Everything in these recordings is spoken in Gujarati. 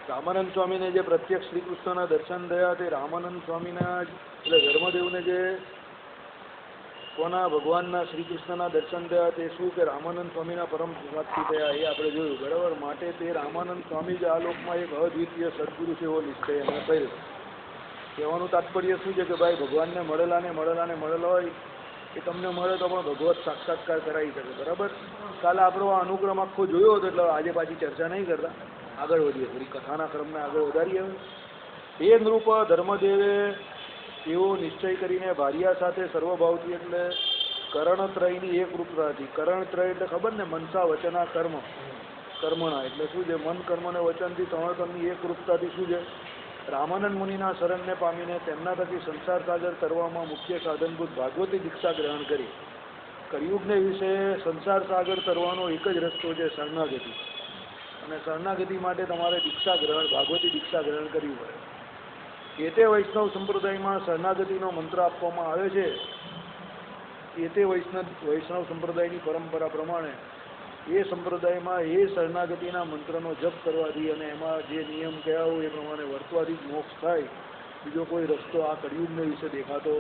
રામાનંદ સ્વામીને જે પ્રત્યક્ષ શ્રી કૃષ્ણના દર્શન થયા તે રામાનંદ સ્વામીના એટલે ધર્મદેવને જે કોના ભગવાનના શ્રી કૃષ્ણના દર્શન થયા તે શું કે રામાનંદ સ્વામીના પરમ પ્રાપ્તિ થયા એ આપણે જોયું બરાબર. માટે તે રામાનંદ સ્વામી જ આ લોકમાં એક અદ્વિતીય સદગુરુ છે એવો નિશ્ચય એમણે કર્યો. કહેવાનું તાત્પર્ય શું છે કે ભાઈ ભગવાનને મળેલા હોય એ તમને મળે તો પણ ભગવત સાક્ષાત્કાર કરાવી શકે બરાબર. કાલે આપણો આ અનુક્રમ આખો જોયો હતો એટલે આજે પાછી ચર્ચા નહીં કરતા, આગળ વધીએ થોડી કથાના ક્રમને આગળ વધારીએ. એ નૃપ ધર્મદેવે એવો નિશ્ચય કરીને ભાર્યા સાથે સર્વભાવથી એટલે કરણત્રયની એક રૂપતાથી. કરણત્રય એટલે ખબર ને, મનસા વચના કર્મણા એટલે શું છે, મન કર્મ અને વચનથી ત્રણની એક રૂપતાથી શું છે, રામાનંદ મુનિના શરણને પામીને તેમના થકી સંસાર સાગર તરવામાં મુખ્ય સાધનભૂત ભાગવતી દીક્ષા ગ્રહણ કરી. કળિયુગને વિશે સંસાર સાગર તરવાનો એક જ રસ્તો છે શરણાગતિ, અને શરણાગતિ માટે તમારે ભાગવતી દીક્ષા ગ્રહણ કરવી પડે. એ તે વૈષ્ણવ સંપ્રદાયમાં શરણાગતિનો મંત્ર આપવામાં આવે છે. એ તે વૈષ્ણવ સંપ્રદાયની પરંપરા પ્રમાણે એ સંપ્રદાયમાં એ શરણાગતિના મંત્રનો જપ કરવાથી અને એમાં જે નિયમ કયા હોય એ પ્રમાણે વર્તવાથી જ મોક્ષ થાય. બીજો કોઈ રસ્તો આ કળિયુગને વિશે દેખાતો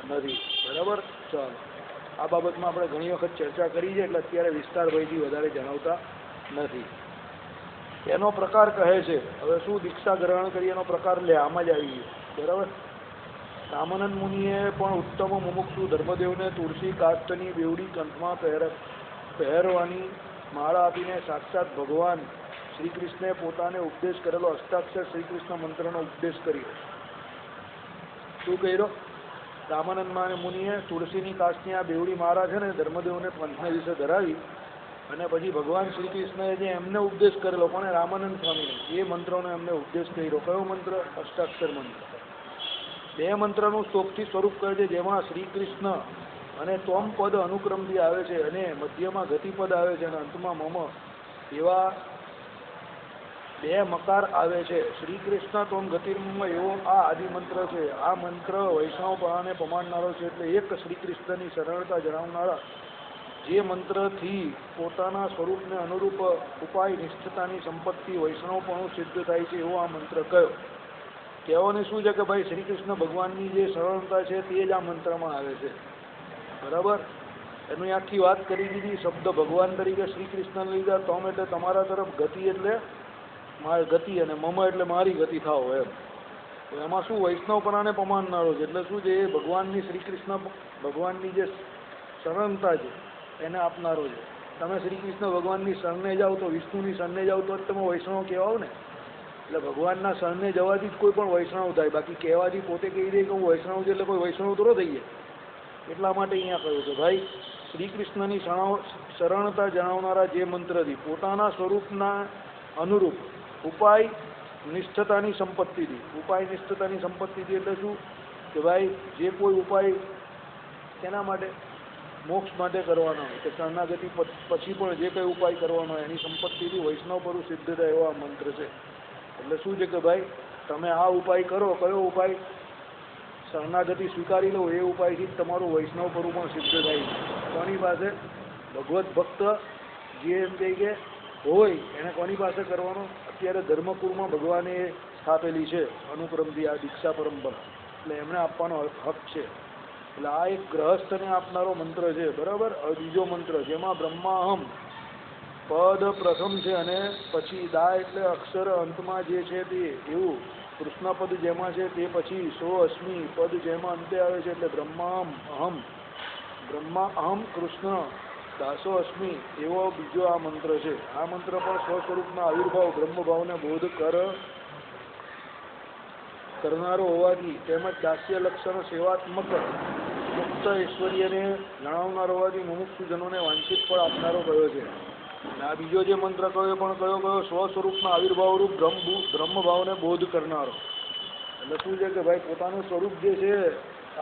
નથી બરાબર. ચાલો, આ બાબતમાં આપણે ઘણી વખત ચર્ચા કરી છે એટલે અત્યારે વિસ્તારભાઈથી વધારે જણાવતા નથી. એનો પ્રકાર કહે છે. હવે શું દીક્ષા ગ્રહણ કરી એનો પ્રકાર લે આમાં જ આવી ગયો બરાબર. રામાનંદ મુનિએ પણ ઉત્તમ મુમુક્ષુ ધર્મદેવને તુલસી કાષ્ટની બેવડી કંઠમાં પહેરવાની માળા આપીને સાક્ષાત ભગવાન શ્રી કૃષ્ણે પોતાને ઉપદેશ કરેલો અષ્ટાક્ષર શ્રી કૃષ્ણ મંત્રનો ઉપદેશ કર્યો. શું કર્યો? રામાનંદ મુનિએ તુલસીની કાષ્ટની આ બેવડી માળા છે ને ધર્મદેવને કંઠને વિશે ધરાવી અને પછી ભગવાન શ્રી કૃષ્ણએ જે એમને ઉપદેશ કરેલો પણ રામાનંદ સ્વામીને એ મંત્રનો એમને ઉપદેશ કર્યો. કયો મંત્ર? અષ્ટાક્ષર મંત્ર. બે મંત્રનું સ્તોકથી સ્વરૂપ કહે છે, જેમાં શ્રી કૃષ્ણ અને તોમ પદ અનુક્રમથી આવે છે અને મધ્યમાં ગતિપદ આવે છે અને અંતમાં મમ એવા બે મકાર આવે છે. શ્રી કૃષ્ણ તોમ ગતિર્મમ એવો આ આદિ મંત્ર છે. આ મંત્ર વૈષ્ણવપણાને પમાડનારો છે, એટલે એક શ્રી કૃષ્ણની સરળતા જણાવનારા જે મંત્રથી પોતાના સ્વરૂપને અનુરૂપ ઉપાય નિષ્ઠતાની સંપત્તિ વૈષ્ણવપણું સિદ્ધ થાય છે એવો આ મંત્ર કયો. કહેવાની શું છે કે ભાઈ શ્રી કૃષ્ણ ભગવાનની જે સરળતા છે તે જ આ મંત્રમાં આવે છે બરાબર. એની આખી વાત કરી દીધી. શબ્દ ભગવાન તરીકે શ્રી કૃષ્ણ લીધા. તમ એટલે તમારા તરફ ગતિ એટલે મારી ગતિ અને મમ એટલે મારી ગતિ થાવ એમ. તો એમાં શું વૈષ્ણવપણાને પમાડનારો છે એટલે શું છે, એ ભગવાનની શ્રી કૃષ્ણ ભગવાનની જે સરળતા છે એને આપનારો છે. તમે શ્રી કૃષ્ણ ભગવાનની શરણે જાઓ તો વિષ્ણુની શરણે જાઓ તો જ તમે વૈષ્ણવ કહેવાઓ ને. એટલે ભગવાનના શરણે જવાથી જ કોઈ પણ વૈષ્ણવ થાય. બાકી કહેવાથી પોતે કહી દે કે હું વૈષ્ણવ છું એટલે કોઈ વૈષ્ણવ તો થઈ જાય. એટલા માટે અહીંયા કહ્યું કે ભાઈ શ્રી કૃષ્ણની શરણતા જણાવનારા જે મંત્રથી પોતાના સ્વરૂપના અનુરૂપ ઉપાય નિષ્ઠતાની સંપત્તિથી. ઉપાય નિષ્ઠતાની સંપત્તિથી એટલે શું કે ભાઈ જે કોઈ ઉપાય તેના માટે મોક્ષ માટે કરવાનો હોય કે શરણાગતિ પછી પણ જે કંઈ ઉપાય કરવાનો હોય એની સંપત્તિથી વૈષ્ણવ પરું સિદ્ધ થાય એવો આ મંત્ર છે. એટલે શું છે કે ભાઈ તમે આ ઉપાય કરો. કયો ઉપાય? શરણાગતિ સ્વીકારી લો. એ ઉપાયથી જ તમારું વૈષ્ણવ પરું પણ સિદ્ધ થાય. કોની પાસે? ભગવત ભક્ત જે એમ કહે કે હોય એને કોની પાસે કરવાનો? અત્યારે ધર્મકુળમાં ભગવાને સ્થાપેલી છે અનુક્રમથી આ દીક્ષા પરંપરા, એટલે એમણે આપવાનો હક છે. એટલે આ એક ગ્રહસ્થને આપનારો મંત્ર છે બરાબર. બીજો મંત્ર જેમાં બ્રહ્માહમ પદ પ્રથમ છે અને પછી દા એટલે અક્ષર અંતમાં જે છે તે એવું કૃષ્ણ પદ જેમાં છે તે પછી સો અસ્મિ પદ જેમાં અંતે આવે છે એટલે બ્રહ્મા અહમ કૃષ્ણ દાસો અસ્મિ એવો બીજો આ મંત્ર છે. આ મંત્ર પણ સ્વસ્વરૂપના આવિર્ભાવ બ્રહ્મભાવને બોધ કરનારો હોવાથી તેમજ દાસ્ય લક્ષણ સેવાત્મક મુક્ત ઐશ્વર્યને જણાવનારો હોવાથી મુમુક્ષુજનોને વાંછિત ફળ આપનારો કયો છે. આ બીજો જે મંત્ર કયો પણ કયો સ્વસ્વરૂપના આવિર્ભાવ રૂપ બ્રહ્મભાવને બોધ કરનારો. એટલે શું છે કે ભાઈ પોતાનું સ્વરૂપ જે છે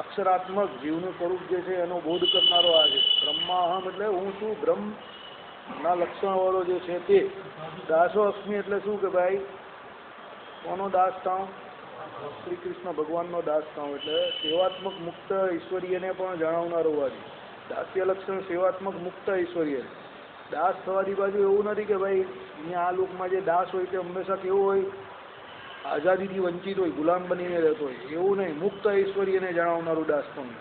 અક્ષરાત્મક જીવનું સ્વરૂપ જે છે એનો બોધ કરનારો આ છે. બ્રહ્માહમ એટલે હું છું બ્રહ્મના લક્ષણવાળો જે છે તે. દાસો અસ્મિ એટલે શું કે ભાઈ કોનો દાસ થાઉં? શ્રી કૃષ્ણ ભગવાનનો દાસ થાઉં. એટલે સેવાત્મક મુક્ત ઈશ્વરીયને પણ જણાવનારો હોવાથી દાસ્ય લક્ષણ સેવાત્મક મુક્ત ઈશ્વરીય. દાસ થવાથી બાજુ એવું નથી કે ભાઈ અહીંયા આ લોકમાં જે દાસ હોય તે હંમેશા કેવો હોય આઝાદીથી વંચિત હોય, ગુલામ બનીને રહેતો હોય, એવું નહીં, મુક્ત ઐશ્વર્યને જણાવનારું દાસપણ.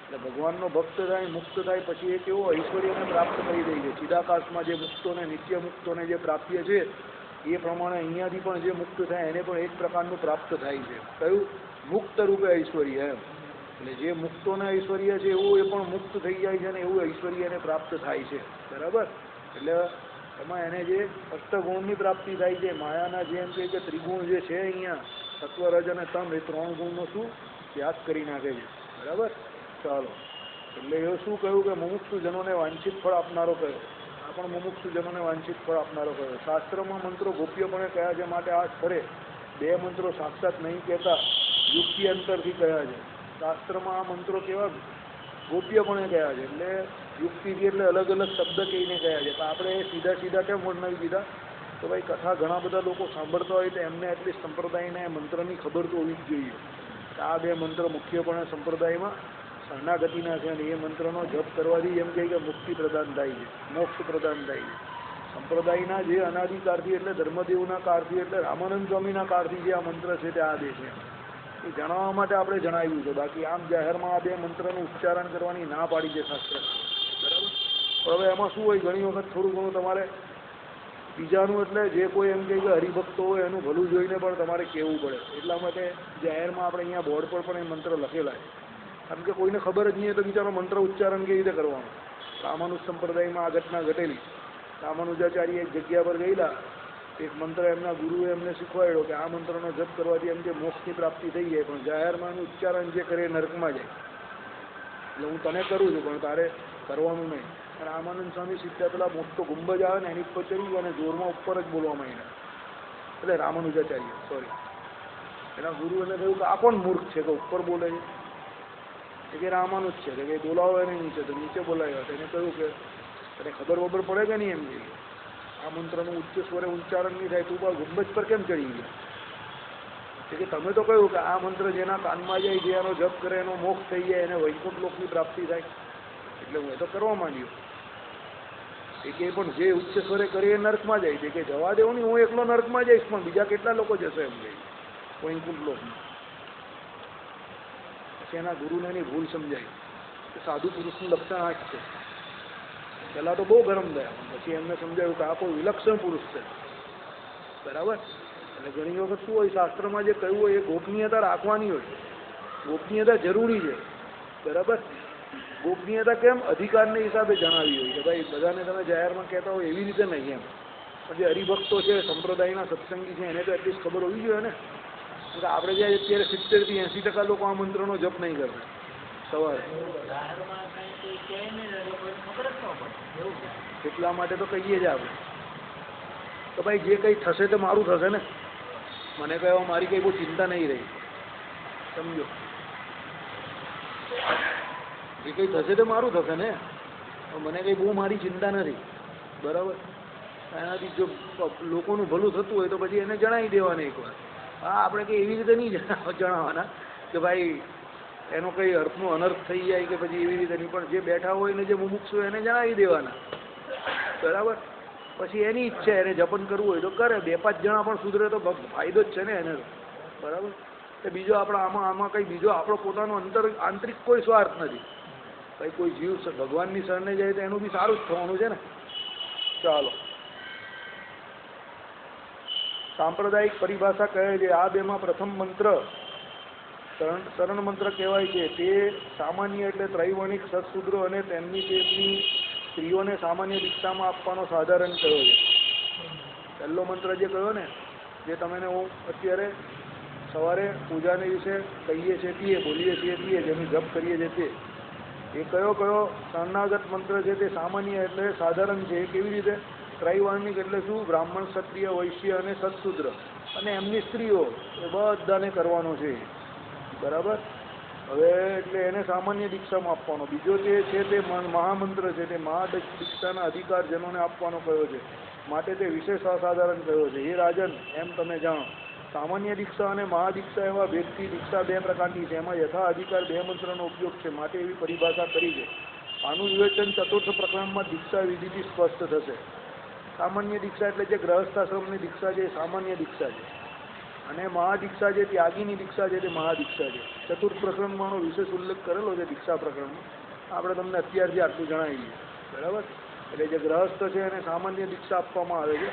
એટલે ભગવાનનો ભક્ત થાય, મુક્ત થાય, પછી એક એવો ઐશ્વર્યને પ્રાપ્ત કરી દે છે. ચિદાકાશમાં જે મુક્તોને, નિત્ય મુક્તોને જે પ્રાપ્ય છે એ પ્રમાણે અહીંયાથી પણ જે મુક્ત થાય એને પણ એક પ્રકારનું પ્રાપ્ત થાય છે. કયું? મુક્ત રૂપે ઐશ્વર્ય એમ. એટલે જે મુક્તોને ઐશ્વર્ય છે એવું એ પણ મુક્ત થઈ જાય છે ને એવું ઐશ્વર્ય એને પ્રાપ્ત થાય છે. બરાબર? એટલે એમાં એને જે અષ્ટગુણની પ્રાપ્તિ થાય છે. માયાના જે એમ કે ત્રિગુણ જે છે અહીંયા, સત્વ, રજ અને તમ, એ 3 ગુણનો શું ત્યાગ કરી નાખે છે. બરાબર? ચાલો, એટલે એ શું કહ્યું કે મુમુક્ષુજનોને વાંછિત ફળ આપનારો કયો. આ પણ મુમુક્ષુજનોને વાંછિત ફળ આપનારો કયો. શાસ્ત્રમાં મંત્રો ગોપ્યપણે કયા છે, માટે આ સ્થળે 2 મંત્રો સાક્ષાત નહીં કહેતા યુક્તિ અંતરથી કયા છે. શાસ્ત્રમાં આ મંત્રો કેવા ગોપ્યપણે કયા છે, એટલે યુક્તિથી, એટલે અલગ અલગ શબ્દ કહીને કયા છે. તો આપણે સીધા સીધા કેમ વર્ણવી દીધા? તો ભાઈ કથા ઘણા બધા લોકો સાંભળતા હોય તો એમને એટલી સંપ્રદાયને મંત્રની ખબર તો હોવી જ જોઈએ. આ 2 મંત્ર મુખ્યપણે સંપ્રદાયમાં શરણાગતિના છે અને એ મંત્રનો જપ કરવાથી એમ કહે કે મુક્તિ પ્રદાન થાય છે, મોક્ષ પ્રદાન થાય છે. સંપ્રદાયના જે અનાદિકાળથી, એટલે ધર્મદેવના કાળથી, એટલે રામાનંદ સ્વામીના કાળથી જે આ મંત્ર છે તે આ 2 છે એ જણાવવા માટે આપણે જણાવ્યું છે. બાકી આમ જાહેરમાં આ 2 મંત્રનું ઉચ્ચારણ કરવાની ના પાડી છે શાસ્ત્ર. બરાબર? પણ હવે એમાં શું હોય, ઘણી વખત થોડું ઘણું તમારે બીજાનું, એટલે જે કોઈ એમ કહે કે હરિભક્તો હોય એનું ભલું જોઈને પણ તમારે કહેવું પડે. એટલા માટે જાહેરમાં આપણે અહીંયા બોર્ડ પર પણ એ મંત્ર લખેલા છે. કારણ કે કોઈને ખબર જ નહીં હોય તો બિચારો મંત્ર ઉચ્ચારણ કેવી રીતે કરવાનું. રામાનુજ સંપ્રદાયમાં આ ઘટના ઘટેલી. રામાનુજાચાર્ય એક જગ્યા પર ગયેલા, એક મંત્ર એમના ગુરુએ એમને શીખવાડ્યો કે આ મંત્રનો જપ કરવાથી એમ કે મોક્ષની પ્રાપ્તિ થઈ જાય, પણ જાહેરમાં એનું ઉચ્ચારણ જે કરે નર્કમાં જાય. એટલે હું તને કરું છું પણ તારે કરવાનું નહીં. અને રામાનંદ સ્વામી સીધા પેલા મોટો ગુંબજ આવે ને એની ઉપર ચડી અને જોરમાં ઉપર જ બોલવા માંડ્યા. એટલે રામાનુજાચાર્ય, સોરી, એના ગુરુ એને કહ્યું કે આ કોણ મૂર્ખ છે કે ઉપર બોલે છે? કે રામાનુજ છે. કે બોલાવો એને નીચે. તો નીચે બોલાવ્યા. એને કહ્યું કે તને ખબર વબર પડે કે નહીં? એમ કે આ મંત્રનું ઉચ્ચ સ્વરે ઉચ્ચારણ નહીં થાય, તું પણ ગુંબજ પર કેમ ચડી ગયા? કે તમે તો કહ્યું કે આ મંત્ર જેના કાનમાં જાય, જે એનો જપ કરે એનો મોક્ષ થઈ જાય, એને વૈકુંઠ લોકની પ્રાપ્તિ થાય. એટલે હું એ તો કરવા માંડ્યો. એ કે પણ જે ઉચ્ચ સ્વરે કરે એ નર્કમાં જાય છે. કે જવા દેવો નહીં, હું એકલો નર્કમાં જઈશ પણ બીજા કેટલા લોકો જશે એમ કહે વૈકુંઠ લોકમાં. પછી એના ગુરુને એની ભૂલ સમજાય કે સાધુ પુરુષનું લક્ષણ આ જ છે. પહેલાં તો બહુ ગરમ થયા, પછી એમને સમજાયું કે આ કોઈ વિલક્ષણ પુરુષ છે. બરાબર? એટલે ઘણી વખત શું હોય, શાસ્ત્રમાં જે કહ્યું હોય એ ગોપનીયતા રાખવાની હોય. ગોપનીયતા જરૂરી છે. બરાબર? ગોપનીયતા કેમ? અધિકારને હિસાબે જણાવી હોય કે ભાઈ બધાને તમે જાહેરમાં કહેતા હોય એવી રીતે નહીં એમ. પણ જે હરિભક્તો છે, સંપ્રદાયના સત્સંગી છે, એને તો એટલીસ્ટ ખબર હોવી જોઈએ ને. કે આપણે જે અત્યારે 70 થી 80% લોકો આ મંત્રનો જપ નહીં કરતા સવારે. એટલા માટે તો કહીએ જ આપણે તો ભાઈ જે કંઈ થશે તો મારું થશે ને. મને કહેવા મારી કંઈ બહુ ચિંતા નહીં રહી. સમજો? જે કંઈ થશે તો મારું થશે ને. મને કંઈ બહુ મારી ચિંતા નથી. બરાબર? એનાથી જો લોકોનું ભલું થતું હોય તો પછી એને જણાવી દેવાને એકવાર. હા, આપણે કંઈ એવી રીતે નહીં જણાવવાના કે ભાઈ એનો કંઈ અર્થનો અનર્થ થઈ જાય કે પછી એવી રીતે નહીં. પણ જે બેઠા હોય ને જે મુમુક્ષુ હોય એને જણાવી દેવાના. બરાબર? પછી એની ઈચ્છા, એને જપન કરવું હોય તો કરે. 2-5 જણા પણ સુધરે તો ફાયદો જ છે ને એને. બરાબર? તો બીજો આપણા આમાં કંઈ બીજો આપણો પોતાનો આંતરિક કોઈ સ્વાર્થ નથી. કંઈ કોઈ જીવ ભગવાનની શરણે જાય તો એનું બી સારું જ થવાનું છે ને. ચાલો, સાંપ્રદાયિક પરિભાષા કહે છે આ 2માં પ્રથમ મંત્ર શરણ મંત્ર કહેવાય છે. તે સામાન્ય એટલે ત્રૈવર્ણિક સત્સૂત્રો અને તેમની સ્ત્રીઓને સામાન્ય દીક્ષામાં આપવાનો સાધારણ કયો છે. પહેલો મંત્ર જે કહ્યો ને, જે તમને હું અત્યારે સવારે પૂજાને વિશે કહીએ છીએ બોલીએ છીએ જેનું જપ કરીએ છીએ એ કયો શરણાગત મંત્ર છે. તે સામાન્ય એટલે સાધારણ છે. કેવી રીતે? ત્રૈવર્ણિક એટલે શું? બ્રાહ્મણ, ક્ષત્રિય, વૈશ્ય અને સત્સૂત્ર અને એમની સ્ત્રીઓ એ બધાને કરવાનો છે. બરાબર? હવે એટલે એને સામાન્ય દીક્ષામાં આપવાનો. બીજો જે છે તે મહામંત્ર છે. તે મહાદીક્ષાના અધિકારજનોને આપવાનો કયો છે. માટે તે વિશેષ અસાધારણ કયો છે. હે રાજન, એમ તમે જાણો, સામાન્ય દીક્ષા અને મહાદીક્ષા એવા વ્યક્તિ દીક્ષા 2 પ્રકારની છે. એમાં યથા અધિકાર 2 મંત્રનો ઉપયોગ છે. માટે એવી પરિભાષા કરી છે. આનું વિવેચન 4th પ્રકરણમાં દીક્ષા વિધિથી સ્પષ્ટ થશે. સામાન્ય દીક્ષા એટલે જે ગ્રહસ્થાશ્રમની દીક્ષા છે એ સામાન્ય દીક્ષા છે. અને મહાદીક્ષા જે ત્યાગીની દીક્ષા છે તે મહાદીક્ષા છે. ચતુર્થ પ્રકરણમાંનો વિશેષ ઉલ્લેખ કરેલો છે દીક્ષા પ્રકરણમાં. આપણે તમને અત્યારથી આટલું જણાવી દઈએ, બરાબર. એટલે જે ગ્રહસ્થ છે એને સામાન્ય દીક્ષા આપવામાં આવે છે,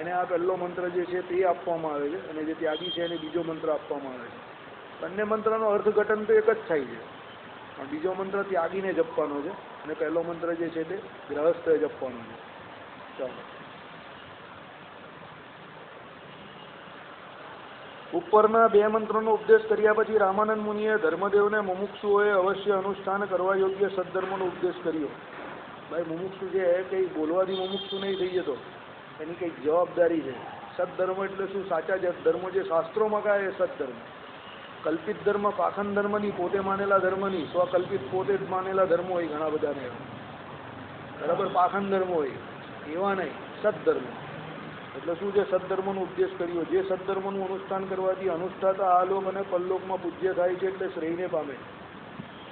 એને આ પહેલો મંત્ર જે છે તે આપવામાં આવે છે, અને જે ત્યાગી છે એને બીજો મંત્ર આપવામાં આવે છે. બંને મંત્રનો અર્થઘટન તો એક જ થાય છે, પણ બીજો મંત્ર ત્યાગીને જપવાનો છે અને પહેલો મંત્ર જે છે તે ગ્રહસ્થે જપવાનો છે. ચાલો, ઉપરના બે મંત્રોનો ઉપદેશ કર્યા પછી રામાનંદ મુનિએ ધર્મદેવને મુમુક્ષુઓએ અવશ્ય અનુષ્ઠાન કરવા યોગ્ય સદ્ધર્મનો ઉપદેશ કર્યો. ભાઈ, મુમુક્ષુ છે એ કંઈ બોલવાથી મુમુક્ષુ નહીં થઈ જતો, એની કંઈક જવાબદારી છે. સદ્ધર્મ એટલે શું? સાચા ધર્મો જે શાસ્ત્રોમાં કહે એ સદ્ધર્મ. કલ્પિત ધર્મ, પાખંડ ધર્મની, પોતે માનેલા ધર્મની, સ્વકલ્પિત પોતે જ માનેલા ધર્મો હોય ઘણા બધાને, બરાબર, પાખંડ ધર્મ હોય, એવા નહીં, સદ્ધર્મ. એટલે શું છે? સદ્ધર્મનો ઉપદેશ કર્યો. જે સદ્ધર્મનું અનુષ્ઠાન કરવાથી અનુષ્ઠાતા આલોક અને પલ્લોકમાં પૂજ્ય થાય છે, એટલે શ્રેયને પામે.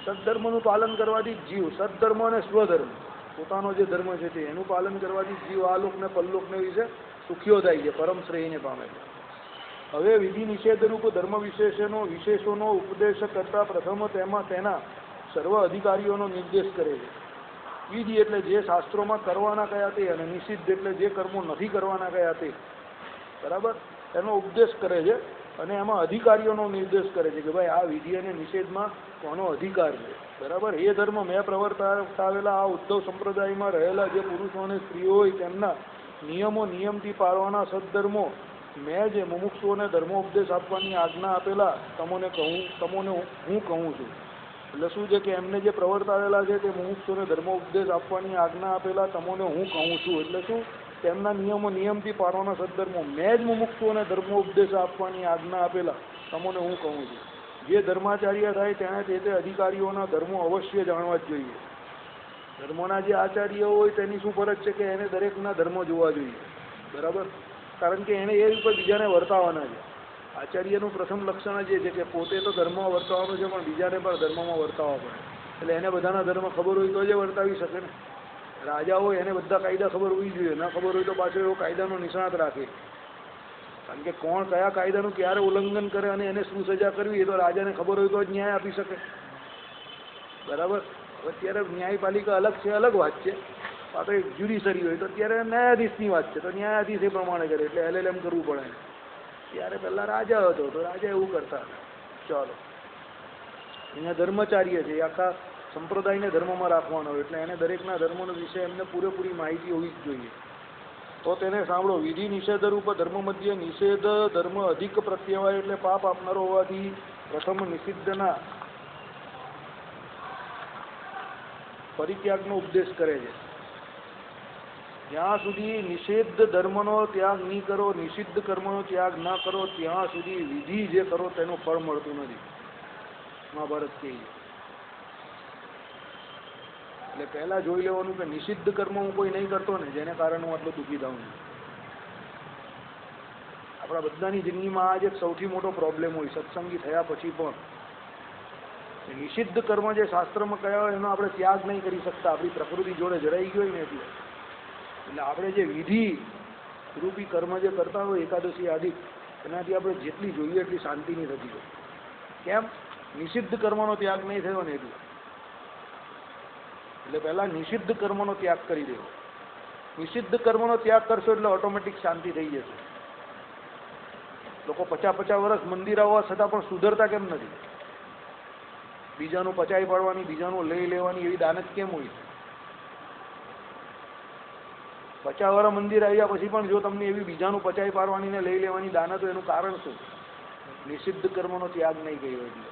સદ્ધર્મનું પાલન કરવાથી જીવ, સદ્ધર્મ અને સ્વધર્મ, પોતાનો જે ધર્મ છે તે, એનું પાલન કરવાથી જીવ આલોક ને પલ્લોકને વિશે સુખ્યો થાય છે, પરમ શ્રેયને પામે છે. હવે વિધિ નિષેધરૂપ ધર્મ વિશેષોનો ઉપદેશ કરતા પ્રથમ તેના સર્વ અધિકારીઓનો નિર્દેશ કરે છે. વિધિ એટલે જે શાસ્ત્રોમાં કરવાના કયા તે, અને નિષિદ્ધ એટલે જે કર્મો નથી કરવાના કયા તે, બરાબર, એનો ઉપદેશ કરે છે. અને એમાં અધિકારીઓનો નિર્દેશ કરે છે કે ભાઈ આ વિધિ અને નિષેધમાં કોનો અધિકાર છે, બરાબર. એ ધર્મ મેં પ્રવર્તાવેલા આ ઉદ્ધવ સંપ્રદાયમાં રહેલા જે પુરુષો અને સ્ત્રીઓ હોય તેમના નિયમથી પાળવાના સદ્ધર્મો મેં જે મુમુક્ષુઓને ધર્મોપદેશ આપવાની આજ્ઞા આપેલા તમોને હું કહું છું. એટલે શું છે કે એમને જે પ્રવર્તાવેલા છે તે મુમુક્ષુઓને ધર્મોપદેશ આપવાની આજ્ઞા આપેલા તમોને હું કહું છું. એટલે શું? તેમના નિયમથી પાળવાના સદ્ધર્મો મેં જ મુમુક્ષુઓને ધર્મોપદેશ આપવાની આજ્ઞા આપેલા તમોને હું કહું છું. જે ધર્માચાર્ય થાય તેણે તે અધિકારીઓના ધર્મો અવશ્ય જાણવા જ જોઈએ. ધર્મોના જે આચાર્ય હોય તેની શું ફરજ છે કે એને દરેકના ધર્મો જોવા જોઈએ, બરાબર. કારણ કે એને એ ઉપર બીજાને વર્તાવાના છે. આચાર્યનું પ્રથમ લક્ષણ જે છે કે પોતે તો ધર્મમાં વર્તાવાનું છે, પણ બીજાને પણ ધર્મમાં વર્તાવવા પડે. એટલે એને બધાના ધર્મ ખબર હોય તો જ વર્તાવી શકે ને. રાજા હોય એને બધા કાયદા ખબર હોવી જોઈએ, ના ખબર હોય તો પાછો એવો કાયદાનો નિષ્ણાત રાખે. કારણ કે કોણ કયા કાયદાનું ક્યારે ઉલ્લંઘન કરે અને એને શું સજા કરવી એ તો રાજાને ખબર હોય તો જ ન્યાય આપી શકે, બરાબર. અત્યારે ન્યાયપાલિકા અલગ છે, અલગ વાત છે. આ તો એક જ્યુડિશરી હોય તો અત્યારે ન્યાયાધીશની વાત છે, તો ન્યાયાધીશ એ પ્રમાણે કરે, એટલે LLM કરવું પડે. ત્યારે પહેલાં રાજા હતો તો રાજા એવું કરતા હતા. ચાલો, અહીંયા ધર્મચાર્ય છે, આખા સંપ્રદાયને ધર્મમાં રાખવાનો હોય, એટલે એને દરેકના ધર્મનો વિશે એમને પૂરેપૂરી માહિતી હોવી જ જોઈએ. તો તેને સાંભળો. વિધિ નિષેધ રૂપ ધર્મ મધ્ય નિષેધ ધર્મ અધિક પ્રત્યવાય એટલે પાપ આપનારો હોવાથી પ્રથમ નિષિદ્ધના પરિત્યાગનો ઉપદેશ કરે છે. જ્યાં સુધી નિષેધ ધર્મનો ત્યાગ નહીં કરો, નિષિદ્ધ કર્મનો ત્યાગ ના કરો, ત્યાં સુધી વિધિ જે કરો તેનું ફળ મળતું નથી. મહાભારત કહે છે. એટલે પહેલા જોઈ લેવાનું કે નિષિદ્ધ કર્મ હું કોઈ નહીં કરતો ને, જેને કારણે હું આટલો દુઃખી થાઉં છું. આપણા બધાની જિંદગીમાં આ જ એક સૌથી મોટો પ્રોબ્લેમ હોય, સત્સંગી થયા પછી પણ. નિષિદ્ધ કર્મ જે શાસ્ત્રમાં કયા હોય એનો આપણે ત્યાગ નહીં કરી શકતા, આપણી પ્રકૃતિ જોડે જડાઈ ગઈ હોય ને એટલે આપણે જે વિધિ રૂપી કર્મ જે કરતા હોય એકાદશી આદિ, એનાથી આપણે જેટલી જોઈએ એટલી શાંતિ નહીં થતી. કેમ? નિષિદ્ધ કર્મનો ત્યાગ નહીં થયો ને એટલે પહેલા નિષિદ્ધ કર્મનો ત્યાગ કરી દેવો. નિષિદ્ધ કર્મનો ત્યાગ કરશો એટલે ઓટોમેટિક શાંતિ થઈ જશે. લોકો 50-50 વર્ષ મંદિર આવવા છતાં પણ સુધરતા કેમ નથી? બીજાનું પચાઈ પાડવાની, બીજાનું લઈ લેવાની એવી દાનત કેમ હોય? 50 વર્ષ મંદિર આવ્યા પછી પણ જો તમને એવી બીજાનું પચાઈ પાડવાની ને લઈ લેવાની દાનત હોય, એનું કારણ શું? નિષિદ્ધ કર્મનો ત્યાગ નહીં કર્યો એટલે,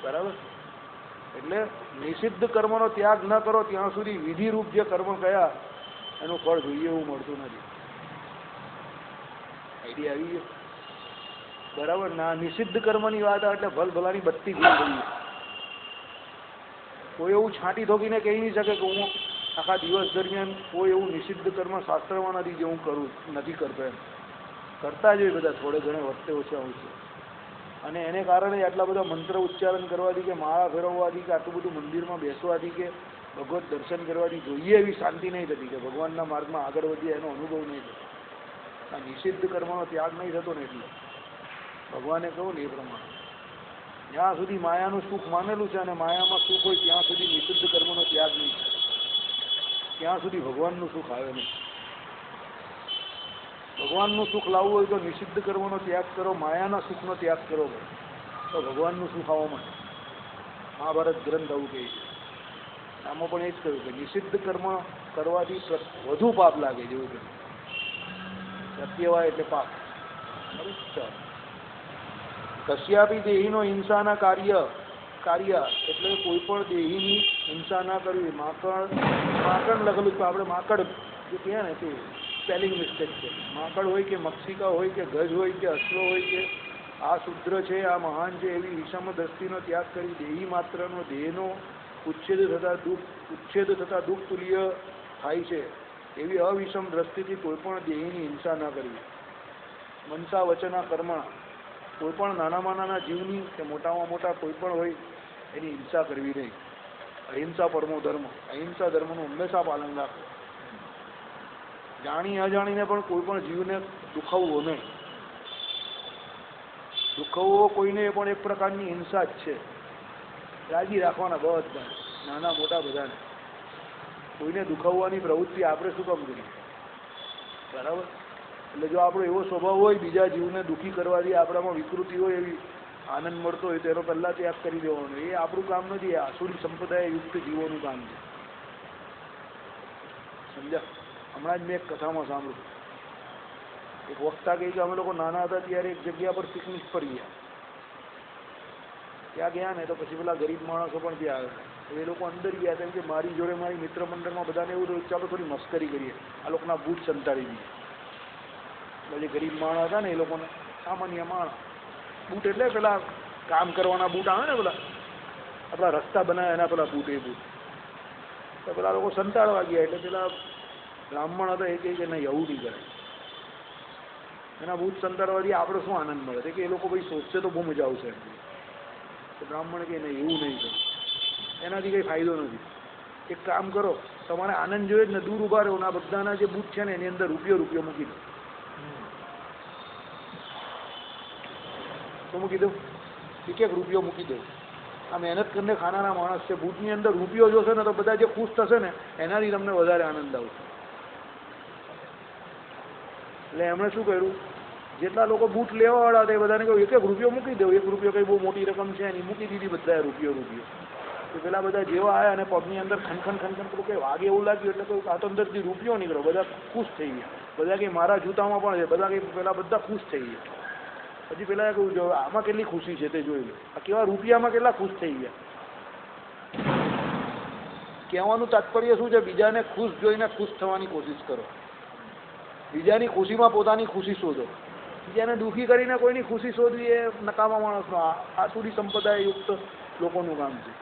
બરાબર. એટલે નિષિદ્ધ કર્મનો ત્યાગ ન કરો ત્યાં સુધી વિધિરૂપ જે કર્મ કયા એનું ફળ જોઈએ એવું મળતું નથી. આઈડિયા આવી ગયો? બરાબર. ના, નિષિદ્ધ કર્મની વાત આવે એટલે ભલભલાની બત્તી ગુલ થઈ. કોઈ એવું છાંટી ઠોકીને કહી નહીં શકે કે હું આખા દિવસ દરમિયાન કોઈ એવું નિષિદ્ધ કર્મ શાસ્ત્રમાં નથી જે હું નથી કરતો. એમ કરતા જ હોય બધા, થોડે ઘણે વખતે ઓછા હોય છે. અને એને કારણે આટલા બધા મંત્ર ઉચ્ચારણ કરવાથી કે માળા ફેરવવાથી કે આટલું બધું મંદિરમાં બેસવાથી કે ભગવત દર્શન કરવાથી જોઈએ એવી શાંતિ નહીં થતી, કે ભગવાનના માર્ગમાં આગળ વધીએ એનો અનુભવ નહીં થતો. આ નિષિદ્ધ કર્મનો ત્યાગ નહીં થતો ને એટલે ભગવાને કહ્યું ને એ પ્રમાણે જ્યાં સુધી માયાનું સુખ માનેલું છે અને માયામાં સુખ હોય ત્યાં સુધી નિષિદ્ધ કર્મનો ત્યાગ નહીં થાય, ત્યાં સુધી ભગવાનનું સુખ આવે નહીં. ભગવાનનું સુખ લાવવું હોય તો નિષિદ્ધ કર્મનો ત્યાગ કરો, માયાના સુખનો ત્યાગ કરો તો ભગવાનનું સુખ આવવા માટે. મહાભારત ગ્રંથ આવું કહે છે. આમાં પણ એ જ કહ્યું કે નિષિદ્ધ કર્મ કરવાથી વધુ પાપ લાગે, જેવું કે સત્યવાય એટલે પાપ. કશ્યાપી દેહીનો હિંસાના કાર્ય એટલે કોઈ પણ દેહીની હિંસા ના કરવી. માકડ લખેલું છે, આપણે માકડ જે કહે ને તે સ્પેલિંગ મિસ્ટેક છે. માકડ હોય કે મક્ષિકા હોય કે ગજ હોય કે અશ્વ હોય કે આ શુદ્ર છે, આ મહાન છે, એવી વિષમ દ્રષ્ટિનો ત્યાગ કરી દેહી માત્રનો દેહનો ઉચ્છેદ થતા દુઃખ તુલ્ય થાય છે એવી અવિષમ દ્રષ્ટિથી કોઈ પણ દેહીની હિંસા ના કરવી. મનસા વચના કર્મા કોઈ પણ નાનામાં નાના જીવની કે મોટામાં મોટા કોઈ પણ હોય એની હિંસા કરવી નહીં. અહિંસા પરમો ધર્મ, અહિંસા ધર્મનું હંમેશા પાલન રાખવું. જાણી અજાણીને પણ કોઈ પણ જીવને દુખાવવો નહીં. દુખાવવો કોઈને પણ એક પ્રકારની હિંસા જ છે. રાજી રાખવાના બધા, નાના મોટા બધાને. કોઈને દુખાવવાની પ્રવૃત્તિ આપણે શું કામ કરીએ? બરાબર. એટલે જો આપણો એવો સ્વભાવ હોય બીજા જીવને દુઃખી કરવાથી આપણામાં વિકૃતિ હોય, એવી આનંદ મળતો હોય તો એનો પહેલાં ત્યાગ કરી દેવાનો. એ આપણું કામ નથી, એ આસુરી સંપ્રદાય યુક્ત જીવોનું કામ છે. સમજ્યા? હમણાં જ મેં એક કથામાં સાંભળ્યું. એક વક્તા કહે કે અમે લોકો નાના હતા ત્યારે એક જગ્યા પર પિકનિક પર ગયા. ત્યાં ગયા ને તો પછી પેલા ગરીબ માણસો પણ ત્યાં આવે. એ લોકો અંદર ગયા તેમ કે મારી જોડે મારી મિત્ર મંડળમાં બધાને એવું થયું ચાલો થોડી મસ્કરી કરીએ, આ લોકોના બૂટ સંતાડી દઈએ. જે ગરીબ માણસ હતા ને એ લોકોને સામાન્ય માણસ બૂટ એટલે પેલા કામ કરવાના બૂટ આવે ને, પેલા આપણા રસ્તા બનાવે એના પેલા બૂટ, એ બૂટ. તો પેલા લોકો સંતાડવા ગયા એટલે પેલા બ્રાહ્મણ હતા એ કહે કે નહીં એવું નહીં કરે. એના બૂટ સંતાડવાથી આપણે શું આનંદ મળે છે કે એ લોકો ભાઈ સોચશે તો બહુ મજા આવશે. તો બ્રાહ્મણ કે નહીં એવું નહીં કરે, એનાથી કંઈ ફાયદો નથી. એક કામ કરો, તમારે આનંદ જોઈએ જ ને, દૂર ઉભા રહો, ના બધાના જે બૂટ છે ને એની અંદર રૂપિયો મૂકી દો. તો મૂકી દઉં, એક રૂપિયો મૂકી દઉં. આ મહેનત કરીને ખાનારા માણસ છે, બૂટની અંદર રૂપિયો જોશે ને તો બધા જે ખુશ થશે ને એનાથી તમને વધારે આનંદ આવશે. એટલે એમણે શું કર્યું, જેટલા લોકો બૂટ લેવાવાળા હતા એ બધાને કહ્યું એક રૂપિયો મૂકી દઉં. 1 રૂપિયો કંઈ બહુ મોટી રકમ છે એની મૂકી દીધી બધાએ રૂપિયો. તો પેલા બધા જેવા આવ્યા અને પગની અંદર ખનખન પેલું કંઈ વાગે એવું લાગ્યું એટલે કહ્યું આ તો અંદરથી રૂપિયો નીકળ્યો. બધા ખુશ થઈ ગયા. બધા કંઈ મારા જૂતામાં પણ છે, બધા કંઈ પેલા બધા ખુશ થઈ ગયા. પછી પેલા કહ્યું જો આમાં કેટલી ખુશી છે તે જોઈ લો, આ કેવા રૂપિયામાં કેટલા ખુશ થઈ ગયા. કહેવાનું તાત્પર્ય શું છે? બીજાને ખુશ જોઈને ખુશ થવાની કોશિશ કરો. બીજાની ખુશીમાં પોતાની ખુશી શોધો. બીજાને દુઃખી કરીને કોઈની ખુશી શોધવી એ નકામા માણસનો, આસુરી સંપ્રદાય યુક્ત લોકોનું કામ છે.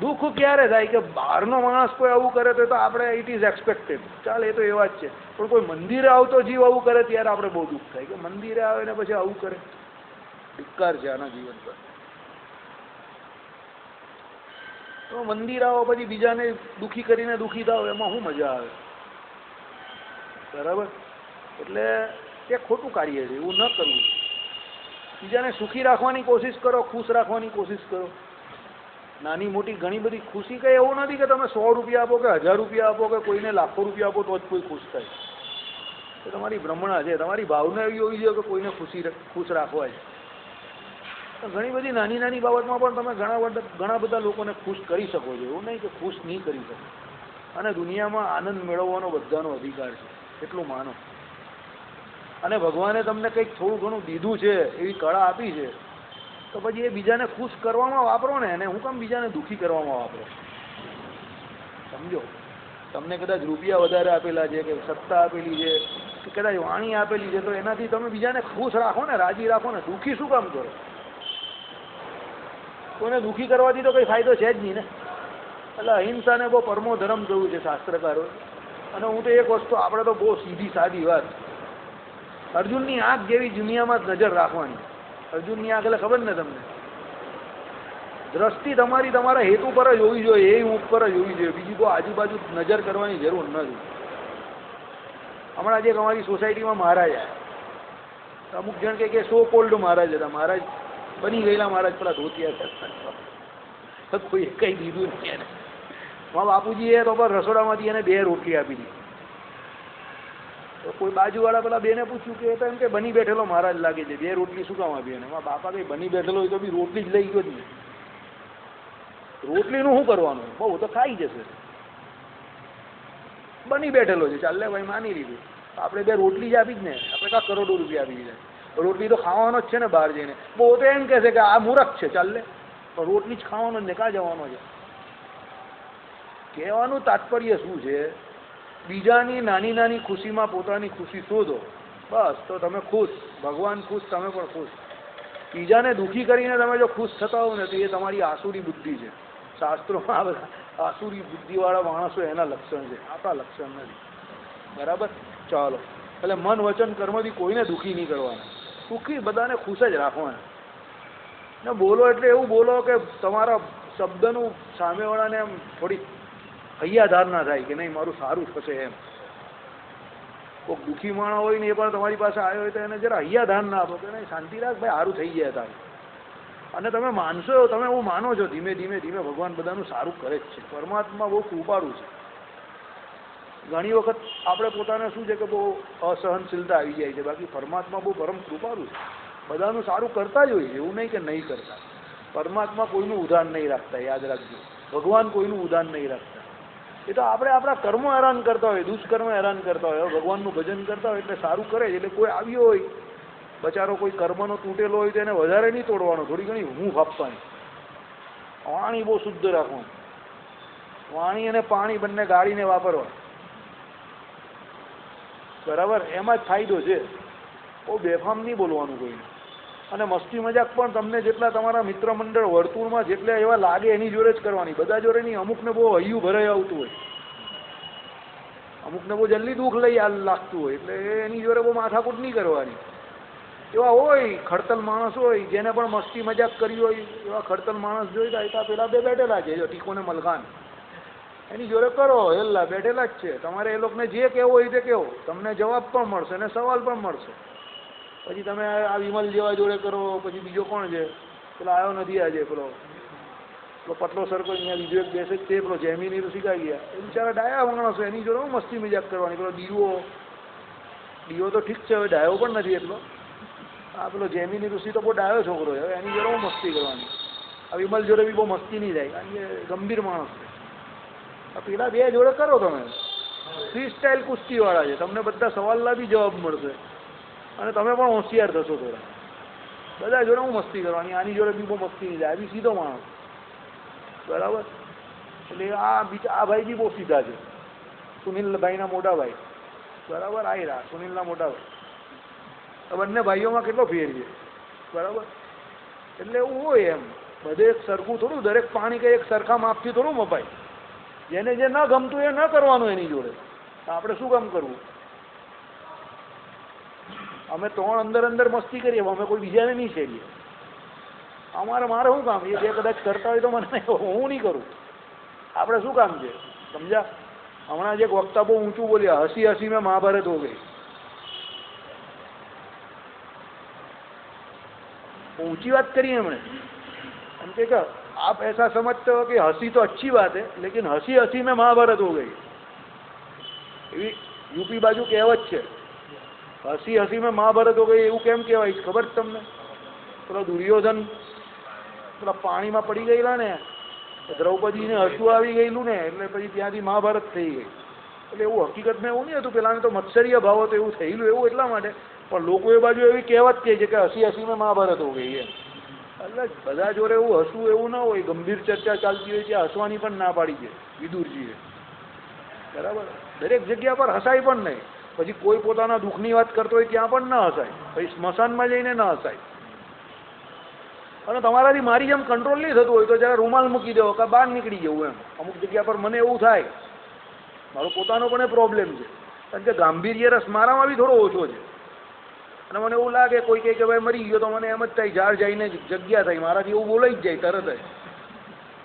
દુઃખ ક્યારે થાય કે બહારનો માણસ કોઈ આવું કરે તો આપણે ઇટ ઇઝ એક્સપેક્ટેડ, ચાલ એ તો એવા જ છે. પણ કોઈ મંદિરે આવતો જીવ આવું કરે ત્યારે આપણે બહુ દુઃખ થાય કે મંદિરે આવે ને પછી આવું કરે. ધિક્કાર છે આના જીવન પર. તો મંદિર આવો પછી બીજાને દુઃખી કરીને દુઃખી થાવ એમાં શું મજા આવે? બરાબર. એટલે એ ખોટું કાર્ય છે, એવું ન કરવું. બીજાને સુખી રાખવાની કોશિશ કરો, ખુશ રાખવાની કોશિશ કરો. નાની મોટી ઘણી બધી ખુશી કંઈ એવું નથી કે તમે 100 રૂપિયા આપો કે 1000 રૂપિયા આપો કે કોઈને લાખો રૂપિયા આપો તો જ કોઈ ખુશ થાય. એ તમારી ભ્રમણા છે. તમારી ભાવના એવી હોવી જોઈએ કે કોઈને ખુશ રાખવા છે. ઘણી બધી નાની નાની બાબતમાં પણ તમે ઘણા બધા લોકોને ખુશ કરી શકો છો. એવું નહીં કે ખુશ નહીં કરી શકો. અને દુનિયામાં આનંદ મેળવવાનો બધાનો અધિકાર છે, એટલું માનો. અને ભગવાને તમને કંઈક થોડું ઘણું દીધું છે, એવી કળા આપી છે, તો પછી એ બીજાને ખુશ કરવામાં વાપરો ને. એને હું કામ બીજાને દુઃખી કરવામાં વાપરો? સમજો, તમને કદાચ રૂપિયા વધારે આપેલા છે કે સત્તા આપેલી છે કે કદાચ વાણી આપેલી છે તો એનાથી તમે બીજાને ખુશ રાખો ને, રાજી રાખો ને. દુઃખી શું કામ કરો? કોઈને દુઃખી કરવાથી તો કંઈ ફાયદો છે જ નહીં ને. એટલે અહિંસાને બહુ પરમો ધર્મ કહ્યું છે શાસ્ત્રકારોએ. અને હું તો એક વસ્તુ, આપણે તો બહુ સીધી સાદી વાત, અર્જુનની આંખ જેવી દુનિયામાં જ નજર રાખવાની. અર્જુનની આંખ એટલે ખબર ને તમને, દ્રષ્ટિ તમારી તમારા હેતુ પર જ હોવી જોઈએ, એ ઉપર જ હોવી જોઈએ. બીજી કોઈ આજુબાજુ નજર કરવાની જરૂર નથી. હમણાં જે અમારી સોસાયટીમાં મહારાજ આવ્યા, અમુક જણ કે સો કોલ્ડ મહારાજ હતા. મહારાજ બની ગયેલા મહારાજ પેલા ધોતિયા કોઈ કઈ દીધું નહીં એને. મારા બાપુજીએ તો પર રસોડામાંથી એને 2 રોટલી આપી દીધી. તો કોઈ બાજુવાળા પેલા બેને પૂછ્યું કે એમ કે બની બેઠેલો મહારાજ લાગે છે, 2 રોટલી શું કામ આપી એને? મારા બાપા કઈ બની બેઠેલો હોય તો બી રોટલી જ લઈ ગયો જ નહીં. રોટલીનું શું કરવાનું, બહુ તો ખાઈ જશે. બની બેઠેલો છે, ચાલે ભાઈ માની લીધું. આપણે 2 રોટલી જ આપી જ ને, આપણે કાં કરોડો રૂપિયા આપી દીધા. રોટલી તો ખાવાનો જ છે ને બહાર જઈને. બહુ તો એમ કહે છે કે આ મૂરખ છે, ચાલે પણ રોટલી જ ખાવાનો જ ને, કાં જવાનો છે? કહેવાનું તાત્પર્ય શું છે? બીજાની નાની નાની ખુશીમાં પોતાની ખુશી શોધો, બસ તો તમે ખુશ, ભગવાન ખુશ, તમે પણ ખુશ. બીજાને દુઃખી કરીને તમે જો ખુશ થતા હો ને તો એ તમારી આસુરી બુદ્ધિ છે. શાસ્ત્રોમાં આ બધા આસુરી બુદ્ધિવાળા માણસો એના લક્ષણ છે, આપણા લક્ષણ નથી. બરાબર? ચાલો, એટલે મન વચન કર્મથી કોઈને દુઃખી નહીં કરવાના, સુખી બધાને ખુશ જ રાખવાના. ને બોલો એટલે એવું બોલો કે તમારા શબ્દનું સામેવાળાને એમ થોડી હૈયાધાર ના થાય કે નહીં મારું સારું થશે એમ. કોઈક દુઃખી માણસ હોય ને એ પણ તમારી પાસે આવ્યો હોય તો એને જરા હૈયાધાર ના આપો કે નહીં શાંતિ રાખ ભાઈ, સારું થઈ જાય તારે. અને તમે માનશો, તમે એવું માનો છો, ધીમે ધીમે ધીમે ભગવાન બધાનું સારું કરે જ છે. પરમાત્મા બહુ કૃપાળુ છે. ઘણી વખત આપણે પોતાને શું છે કે બહુ અસહનશીલતા આવી જાય છે, બાકી પરમાત્મા બહુ પરમ કૃપાળુ છે. બધાનું સારું કરતા જ હોય, એવું નહીં કે નહીં કરતા. પરમાત્મા કોઈનું ઉદાહરણ નહીં રાખતા, યાદ રાખજો. ભગવાન કોઈનું ઉદાહરણ નહીં રાખતા. એ તો આપણે આપણા કર્મ હેરાન કરતા હોય, દુષ્કર્મ હેરાન કરતા હોય. ભગવાનનું ભજન કરતા હોય એટલે સારું કરે છે. એટલે કોઈ આવ્યો હોય બચારો, કોઈ કર્મનો તૂટેલો હોય તો એને વધારે નહીં તોડવાનો, થોડી ઘણી હૂંફ આપવાની. વાણી બહુ શુદ્ધ રાખવાનું. વાણી અને પાણી બંને ગાળીને વાપરવા. બરાબર? એમાં જ ફાયદો છે. બહુ બેફામ નહીં બોલવાનું કોઈને. અને મસ્તી મજાક પણ તમને જેટલા તમારા મિત્ર મંડળ વર્તુળમાં જેટલા એવા લાગે એની જોડે જ કરવાની, બધા જોડે નહીં. અમુકને બહુ હૈયું ભરાઈ આવતું હોય, અમુકને બહુ જલ્દી દુઃખ લઈ લાગતું હોય, એટલે એની જોડે બહુ માથાકૂટ નહીં કરવાની. એવા હોય ખડતલ માણસ હોય જેને પણ મસ્તી મજાક કરી હોય, એવા ખડતલ માણસ જોઈ ગયા પેલા 2 બેઠેલા છે, જો ટીકોને મલખાન, એની જોડે કરો, હેલ્લા બેઠેલા જ છે. તમારે એ લોકોને જે કહેવું હોય તે કહો, તમને જવાબ પણ મળશે અને સવાલ પણ મળશે. પછી તમે આ વિમલ જેવા જોડે કરો, પછી બીજો કોણ છે પેલો આવ્યો નથી આજે, પેલો પટલો સરકો અહીંયા બીજો એક બેસે જ છે, પેલો જેમીની ઋષિ ગયા, એ બિચારા ડાયા માણસો, એની જોડે મસ્તી મજાક કરવાની. પેલો ડીઓ તો ઠીક છે, હવે ડાયો પણ નથી એટલો. આ પેલો જેમીની ઋષિ તો બહુ ડાયો છોકરો છે, એની જોડે મસ્તી કરવાની. આ વિમલ જોડે બી બહુ મસ્તી નહીં થાય, કારણ કે ગંભીર માણસ છે. આ પેલા 2 જોડે કરો તમે, ફ્રી સ્ટાઇલ કુસ્તીવાળા છે, તમને બધા સવાલના બી જવાબ મળશે અને તમે પણ હોશિયાર થશો થોડા. બધા જોડે હું મસ્તી કરવાની, આની જોડે બી બહુ મસ્તી નહીં થાય, આ બી સીધો માણસ. બરાબર? એટલે આ ભાઈ બી બહુ સીધા છે, સુનિલભાઈના મોટા ભાઈ. બરાબર? આવી રહ્યા સુનિલના મોટા ભાઈ. બંને ભાઈઓમાં કેટલો ફેર છે. બરાબર? એટલે એવું હોય એમ, બધે એક સરખું થોડું, દરેક પાણી કંઈ એક સરખા માપથી થોડું મપાય. જેને જે ન ગમતું એ ન કરવાનું એની જોડે. આપણે શું કામ કરવું? અમે 3 અંદર મસ્તી કરીએ, અમે કોઈ બીજાને નહીં છેડીએ. મારે શું કામ? એ 2 કદાચ કરતા હોય તો મને હું નહીં કરું. આપણે શું કામ છે? સમજ્યા? હમણાં જે વક્તા બહુ ઊંચું બોલ્યા, હસી હસી મેં મહાભારત હો ગઈ. ऊंची बात करी हमने, हम के आप ऐसा समझते हो कि हंसी तो अच्छी बात है, लेकिन हंसी हंसी में महाभारत हो गई. यूपी बाजू कहेवत है, हंसी हंसी में महाभारत हो गई. એવું કેમ કહેવાય ખબર છે તમને? પેલો દુર્યોધન પેલા પાણીમાં પડી ગયેલા ને, દ્રૌપદીને હસવું આવી ગયેલું ને, એટલે પછી ત્યાંથી મહાભારત થઈ ગઈ. એટલે એવું હકીકતમાં એવું નહીં હતું. પેલાને તો મત્સર્ય ભાવ હતો, એવું થયેલું એવું એટલા માટે. પણ લોકો એ બાજુ એવી કહેવત કહે છે કે હસી હસીમાં મહાભારત હો ગઈ એમ. એટલે બધા જોડે એવું હસવું એવું ના હોય. ગંભીર ચર્ચા ચાલતી હોય ત્યાં હસવાની પણ ના પાડી છે વિદુરજીએ. બરાબર? દરેક જગ્યા પર હસાય પણ નહીં. પછી કોઈ પોતાના દુઃખની વાત કરતો હોય ત્યાં પણ ના હસાય, પછી સ્મશાનમાં જઈને ના હસાય. અને તમારાથી મારી જેમ કંટ્રોલ નહીં થતું હોય તો જરા રૂમાલ મૂકી દેવો કે બહાર નીકળી જવું એમ. અમુક જગ્યા પર મને એવું થાય, મારો પોતાનો પણ એ પ્રોબ્લેમ છે, કારણ કે ગાંભીર્ય રસ મારામાં બી થોડો ઓછો છે. અને મને એવું લાગે કોઈ કહે કે ભાઈ મરી ગયો તો મને એમ જ થાય, ઝાડ જઈને જગ્યા થાય, મારાથી એવું બોલાઈ જ જાય તરત જ.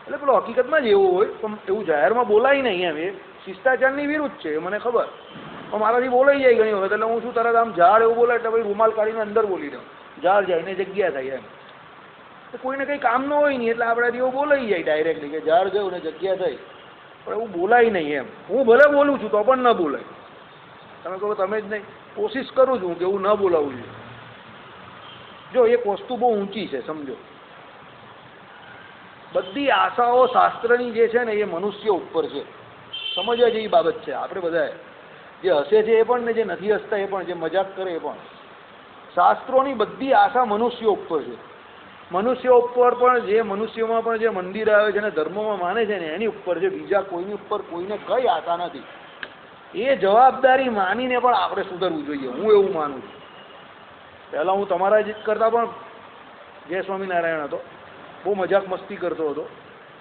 એટલે પેલો હકીકતમાં જ એવું હોય, પણ એવું જાહેરમાં બોલાય નહીં એમ. એ શિષ્ટાચારની વિરુદ્ધ છે, મને ખબર. પણ મારાથી બોલાઈ જાય ઘણી વખત, એટલે હું શું તરત આમ ઝાડ એવું બોલે એટલે ભાઈ રૂમાલ કાઢીને અંદર બોલી દઉં, ઝાડ જાય ને જગ્યા થાય એમ. કોઈને કંઈ કામ ન હોય નહીં એટલે આપણાથી એવું બોલાઈ જાય ડાયરેક્ટલી કે ઝાડ ગયું ને જગ્યા થઈ, પણ એવું બોલાય નહીં એમ. હું ભલે બોલું છું તો પણ ન બોલાય. તમે કહો તમે જ નહીં, કોશિશ કરું છું કે એવું ન બોલાવું જોઈએ. જો એક વસ્તુ બહુ ઊંચી છે સમજો, બધી આશાઓ શાસ્ત્રની જે છે ને એ મનુષ્ય ઉપર છે, સમજવા જેવી બાબત છે. આપણે બધા જે હસે છે એ પણ ને જે નથી હસતા એ પણ, જે મજાક કરે એ પણ, શાસ્ત્રોની બધી આશા મનુષ્યો ઉપર છે. મનુષ્યો ઉપર પણ, જે મનુષ્યોમાં પણ જે મંદિર આવે છે ને ધર્મોમાં માને છે ને એની ઉપર છે, બીજા કોઈની ઉપર કોઈને કઈ આશા નથી. એ જવાબદારી માનીને પણ આપણે સુધરવું જોઈએ, હું એવું માનું છું. પહેલાં હું તમારા જ કરતાં પણ જય સ્વામિનારાયણ હતો, બહુ મજાક મસ્તી કરતો હતો,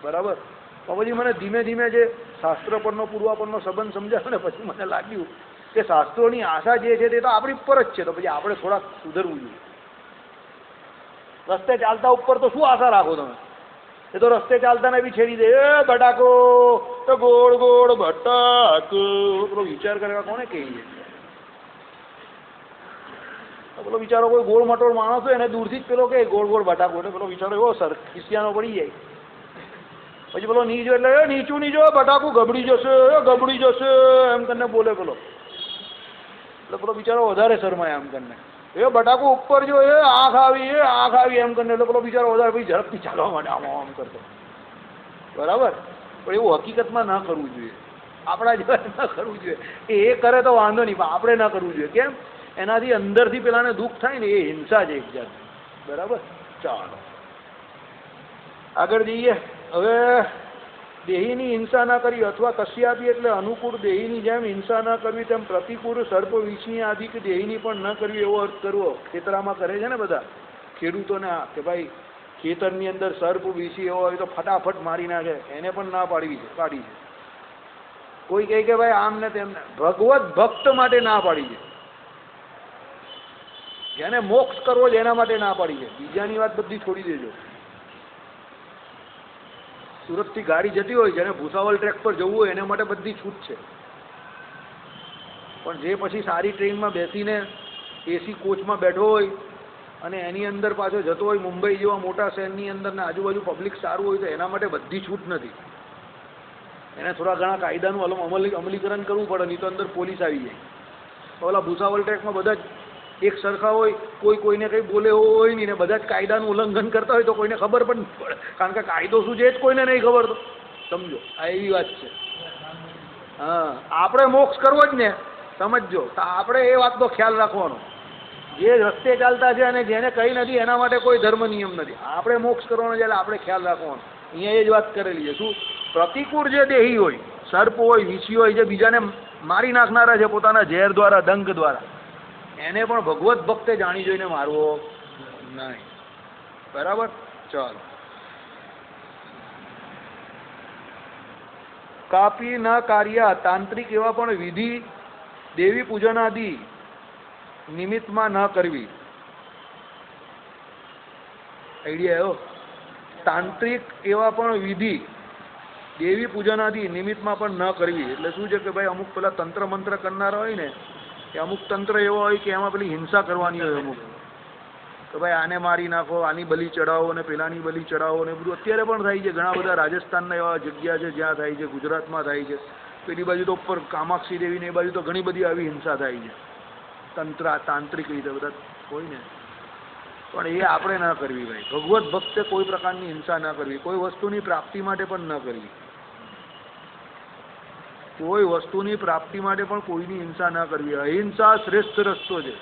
બરાબર. તો પછી મને ધીમે ધીમે જે શાસ્ત્ર પરનો પૂર્વાપરનો સંબંધ સમજાયો ને પછી મને લાગ્યું કે શાસ્ત્રોની આશા જે છે તે તો આપણી ઉપર જ છે, તો પછી આપણે થોડાક સુધરવું જોઈએ. રસ્તે ચાલતા ઉપર તો શું આશા રાખો તમે? એ તો રસ્તે ચાલતાને બી છેડી દે, એ બટાકો તો ગોળ ગોળ બટાકો, પેલો વિચાર કરવા કોને કહીએ? પેલો બિચારો કોઈ ગોળ મટોળ માણસ હોય એને દૂરથી જ પેલો કે ગોળ ગોળ બટાકો, એટલે પેલો બિચારો એવો સર ખિસ્યાનો પડી જાય. પછી પેલો નીચો એટલે નીચું નીચો બટાકું ગબડી જશે, ગબડી જશે એમ કરીને બોલે પેલો. એટલે પેલો બિચારો વધારે શરમાય એમ કરીને, એ બટાકું ઉપર જો, એ આંખ આવી એમ કરીને, એટલે પેલો બિચારો વધારે ભાઈ ઝડપથી ચાલવા માટે આમ કરતો, બરાબર. પણ એવું હકીકતમાં ના કરવું જોઈએ, આપણા જેવા ના કરવું જોઈએ. એ કરે તો વાંધો નહીં, પણ આપણે ના કરવું જોઈએ. કેમ? એનાથી અંદરથી પેલાને દુઃખ થાય ને, એ હિંસા છે એક જાત, બરાબર. ચાલો આગળ જઈએ. હવે દેહીની હિંસા ના કરવી, અથવા કશ્યાપી એટલે અનુકૂળ દેહીની જેમ હિંસા ના કરવી, તેમ પ્રતિકૂળ સર્પ વિષની આદિ કે દેહીની પણ ન કરવી, એવો અર્થ કરવો. ખેતરામાં કરે છે ને બધા ખેડૂતોને કે ભાઈ ખેતરની અંદર સર્પ વિષી એવો હોય તો ફટાફટ મારી નાખે, એને પણ ના પાડી છે. કોઈ કહે કે ભાઈ આમ ને તેમને, ભગવત ભક્ત માટે ના પાડી છે, જેને મોક્ષ કરવો છે એના માટે ના પાડી છે. બીજાની વાત બધી છોડી દેજો. સુરતથી ગાડી જતી હોય, જેને ભૂસાવલ ટ્રેક પર જવું હોય એના માટે બધી છૂટ છે. પણ જે પછી સારી ટ્રેનમાં બેસીને એસી કોચમાં બેઠો હોય અને એની અંદર પાછો જતો હોય મુંબઈ જેવા મોટા શહેરની અંદર ને આજુબાજુ પબ્લિક સારું હોય તો એના માટે બધી છૂટ નથી. એને થોડા ઘણા કાયદાનું અમલીકરણ કરવું પડે, નહીં તો અંદર પોલીસ આવી જાય. ઓલા ભૂસાવલ ટ્રેકમાં બધા જ એક સરખા હોય, કોઈ કોઈને કંઈ બોલે હોય નહીં ને બધા જ કાયદાનું ઉલ્લંઘન કરતા હોય તો કોઈને ખબર પણ નહીં પડે, કારણ કે કાયદો શું છે જ કોઈને નહીં ખબર. તો સમજો, આ એવી વાત છે. હા, આપણે મોક્ષ કરવો જ ને, સમજો. તો આપણે એ વાતનો ખ્યાલ રાખવાનો. જે રસ્તે ચાલતા છે અને જેને કંઈ નથી એના માટે કોઈ ધર્મ નિયમ નથી. આપણે મોક્ષ કરવાનો છે એટલે આપણે ખ્યાલ રાખવાનો. અહીંયા એ જ વાત કરેલી છે. શું? પ્રતિકૂળ જે દેહી હોય, સર્પ હોય, વિષી હોય, જે બીજાને મારી નાખનારા છે પોતાના ઝેર દ્વારા, ડંક દ્વારા, એને પણ ભગવત ભક્તે જાણી જોઈને મારવો નહીં, બરાબર. ચાલો. કાપી ના કાર્યા તાંત્રિક એવા પણ વિધિ દેવી પૂજનાદિ નિમિત્તમાં ન કરવી. આઈડિયા આવ્યો? તાંત્રિક એવા પણ વિધિ દેવી પૂજનાદિ નિમિત્તમાં પણ ન કરવી. એટલે શું છે કે ભાઈ અમુક પેલા તંત્ર મંત્ર કરનારા હોય ને, કે અમુક તંત્ર એવો હોય કે એમાં પેલી હિંસા કરવાની હોય અમુક, કે ભાઈ આને મારી નાખો, આની બલી ચડાવો ને પેલાની બલી ચડાવો ને બધું અત્યારે પણ થાય છે. ઘણા બધા રાજસ્થાનના એવા જગ્યા છે જ્યાં થાય છે, ગુજરાતમાં થાય છે, પેલી બાજુ તો ઉપર કામાક્ષી દેવી ને એ બાજુ તો ઘણી બધી આવી હિંસા થાય છે, તાંત્રિક રીતે બધા હોય ને. પણ એ આપણે ના કરવી ભાઈ. ભગવત ભક્તે કોઈ પ્રકારની હિંસા ના કરવી, કોઈ વસ્તુની પ્રાપ્તિ માટે પણ ન કરવી. કોઈ વસ્તુની પ્રાપ્તિ માટે પણ કોઈની હિંસા ના કરવી. અહિંસા શ્રેષ્ઠ રસ્તો છે.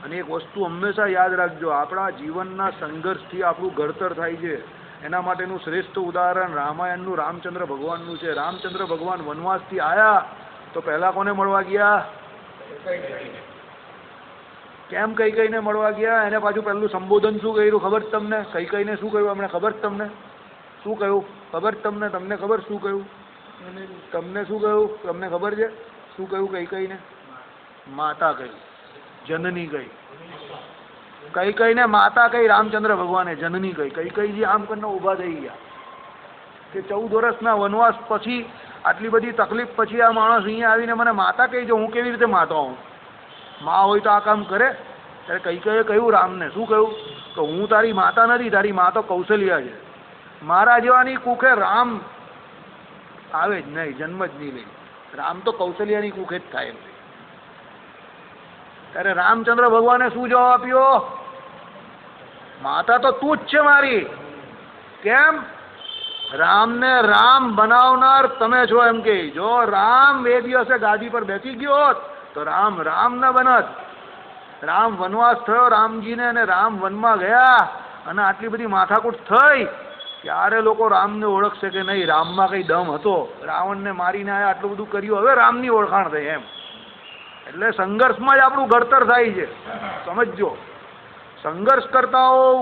અને એક વસ્તુ હંમેશા યાદ રાખજો, આપણા જીવનના સંઘર્ષથી આપણું ઘડતર થાય છે. એના માટેનું શ્રેષ્ઠ ઉદાહરણ રામાયણનું રામચંદ્ર ભગવાનનું છે. રામચંદ્ર ભગવાન વનવાસથી આવ્યા તો પહેલા કોને મળવા ગયા? કેમ કૈકેયીને મળવા ગયા? એને પાછું પહેલું સંબોધન શું કર્યું ખબર તમને? કૈકેયીને શું કહ્યું હમણાં ખબર તમને? શું કહ્યું ખબર તમને? તમને ખબર શું કહ્યું? તમને શું કહ્યું? તમને ખબર છે શું કહ્યું કૈકેયીને? માતા કહી, જનની કહી. કૈકેયીને માતા કહી, રામચંદ્ર ભગવાને જનની કહી. કૈકેયીજી આમ કરીને ઊભા થઈ ગયા કે 14 વર્ષના વનવાસ પછી આટલી બધી તકલીફ પછી આ માણસ અહીંયા આવીને મને માતા કહી છે, હું કેવી રીતે માતા હોઉં? માં હોય તો આ કામ કરે? ત્યારે કૈકેયીએ કહ્યું રામને, શું કહ્યું? તો હું તારી માતા નથી, તારી મા તો કૌશલ્યા છે. મારા જેવાની કુખે રામ આવે જ નહીં, જન્મ જ નહીં લે. રામ તો કૌશલ્યાની કુખે જ થાય. ત્યારે રામચંદ્ર ભગવાને શું જવાબ આપ્યો? માતા તો તું જ છે મારી. કેમ? રામને રામ બનાવનાર તમે છો એમ કે. જો રામ એ દિવસે ગાદી પર બેસી ગયો હોત તો રામ રામ ન બનત. રામ વનવાસ થયો રામજીને, અને રામ વનમાં ગયા અને આટલી બધી માથાકૂટ થઈ, ત્યારે લોકો રામને ઓળખશે કે નહીં, રામમાં કઈ દમ હતો, રાવણને મારીને આયા, આટલું બધું કર્યું, હવે રામની ઓળખાણ થઈ એમ. એટલે સંઘર્ષમાં જ આપણું ઘડતર થાય છે, સમજજો. સંઘર્ષ કરતા હોવ,